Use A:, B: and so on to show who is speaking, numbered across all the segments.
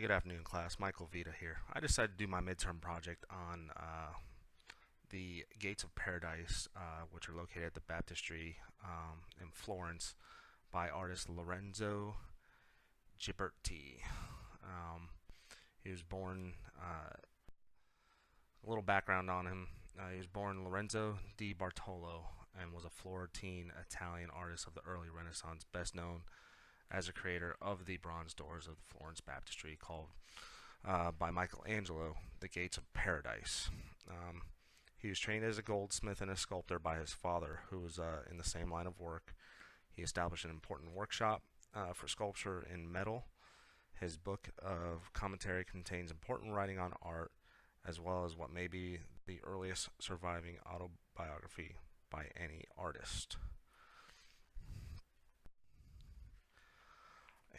A: Hey, good afternoon, class. Michael Vita here. I decided to do my midterm project on the Gates of Paradise, which are located at the Baptistry in Florence by artist Lorenzo Ghiberti. Um, he was born, a little background on him. He was born Lorenzo di Bartolo and was a Florentine Italian artist of the early Renaissance, best known as a creator of the bronze doors of the Florence Baptistry, called by Michelangelo, the Gates of Paradise. Um, he was trained as a goldsmith and a sculptor by his father, who was in the same line of work. He established an important workshop for sculpture in metal. His book of commentary contains important writing on art, as well as what may be the earliest surviving autobiography by any artist.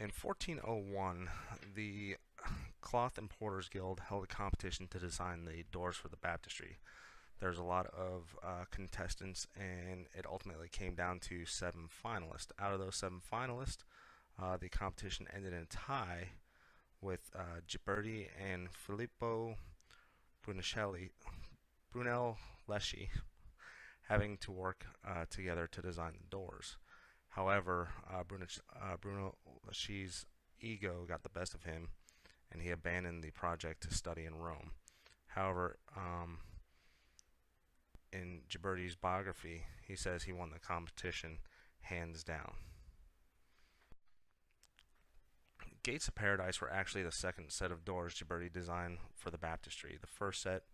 A: In 1401, the Cloth Importers Guild held a competition to design the doors for the baptistry. There's a lot of contestants, and it ultimately came down to 7 finalists. Out of those 7 finalists, the competition ended in a tie with Ghiberti and Filippo Brunelleschi having to work together to design the doors. However, Brunelleschi's ego got the best of him, and he abandoned the project to study in Rome. However, in Ghiberti's biography, he says he won the competition hands down. Gates of Paradise were actually the second set of doors Ghiberti designed for the baptistry. The first set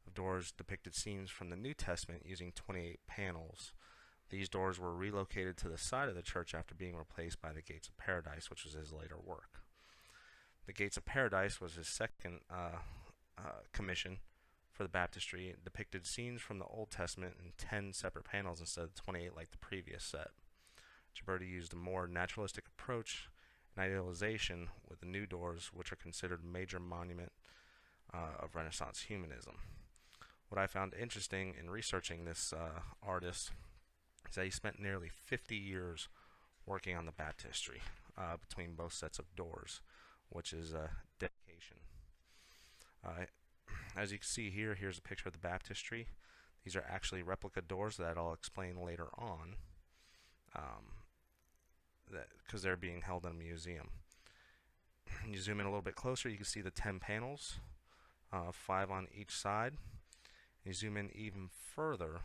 A: of doors depicted scenes from the New Testament using 28 panels. These doors were relocated to the side of the church after being replaced by the Gates of Paradise, which was his later work. The Gates of Paradise was his second commission for the baptistry. It depicted scenes from the Old Testament in 10 separate panels instead of 28 like the previous set. Ghiberti used a more naturalistic approach and idealization with the new doors, which are considered a major monument of Renaissance humanism. What I found interesting in researching this artist is that he spent nearly 50 years working on the baptistry between both sets of doors, which is dedication. As you can see here, here's a picture of the baptistry. These are actually replica doors that I'll explain later on, because they're being held in a museum. You zoom in a little bit closer, you can see the 10 panels, 5 on each side. You zoom in even further,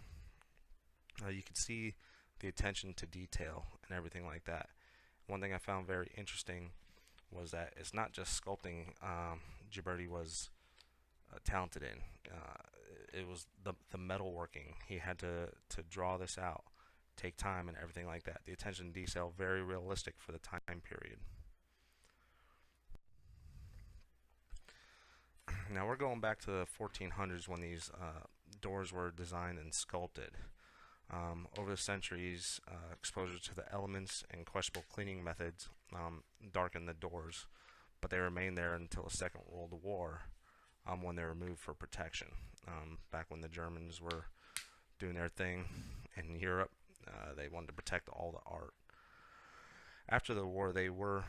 A: you can see the attention to detail and everything like that. One thing I found very interesting was that it's not just sculpting Ghiberti was talented in. It was the metalworking. He had to draw this out, take time and everything like that. The attention to detail, very realistic for the time period. Now we're going back to the 1400s when these doors were designed and sculpted. Over the centuries, exposure to the elements and questionable cleaning methods darkened the doors, but they remained there until the Second World War, when they were removed for protection. Back when the Germans were doing their thing in Europe, they wanted to protect all the art. After the war, they were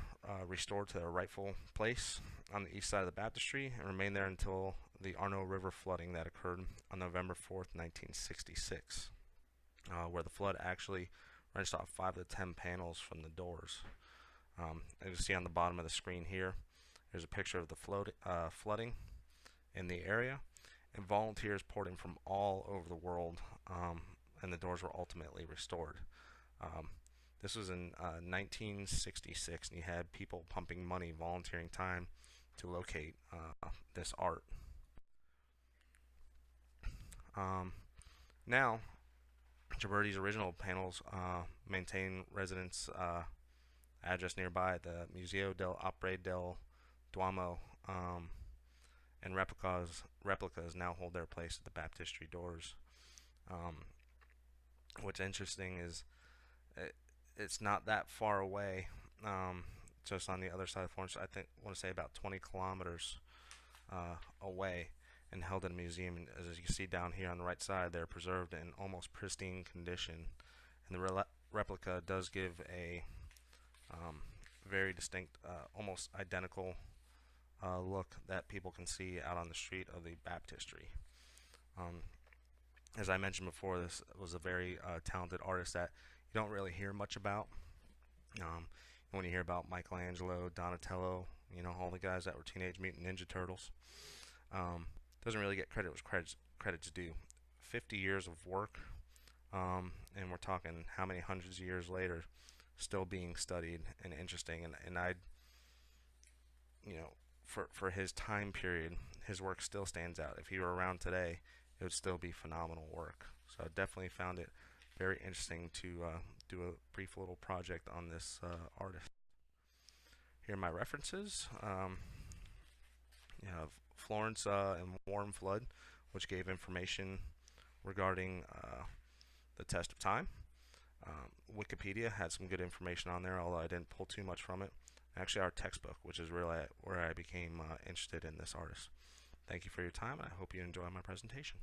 A: restored to their rightful place on the east side of the baptistry and remained there until the Arno River flooding that occurred on November 4th, 1966. Where the flood actually wrenched off 5 of the 10 panels from the doors. As you see on the bottom of the screen here, there's a picture of the flooding in the area, and volunteers poured in from all over the world, and the doors were ultimately restored. This was in 1966, and you had people pumping money, volunteering time to locate this art. Now, Ghiberti's original panels maintain residence address nearby at the Museo dell'Opera del Duomo, and replicas now hold their place at the baptistry doors. What's interesting is it's not that far away, just on the other side of Florence. I want to say about 20 kilometers away, and held in a museum. And as you can see down here on the right side, they're preserved in almost pristine condition, and the replica does give a very distinct, almost identical look that people can see out on the street of the baptistry. Um, as I mentioned before, this was a very talented artist that you don't really hear much about. Um, when you hear about Michelangelo, Donatello, all the guys that were Teenage Mutant Ninja Turtles, um, doesn't really get credit where credit's due. 50 years of work, and we're talking how many hundreds of years later, still being studied and interesting. And I, for his time period, his work still stands out. If he were around today, it would still be phenomenal work. So I definitely found it very interesting to do a brief little project on this artist. Here are my references. You have Florence and Warm Flood, which gave information regarding the test of time. Wikipedia had some good information on there, although I didn't pull too much from it. Actually, our textbook, which is really where I became interested in this artist. Thank you for your time, and I hope you enjoy my presentation.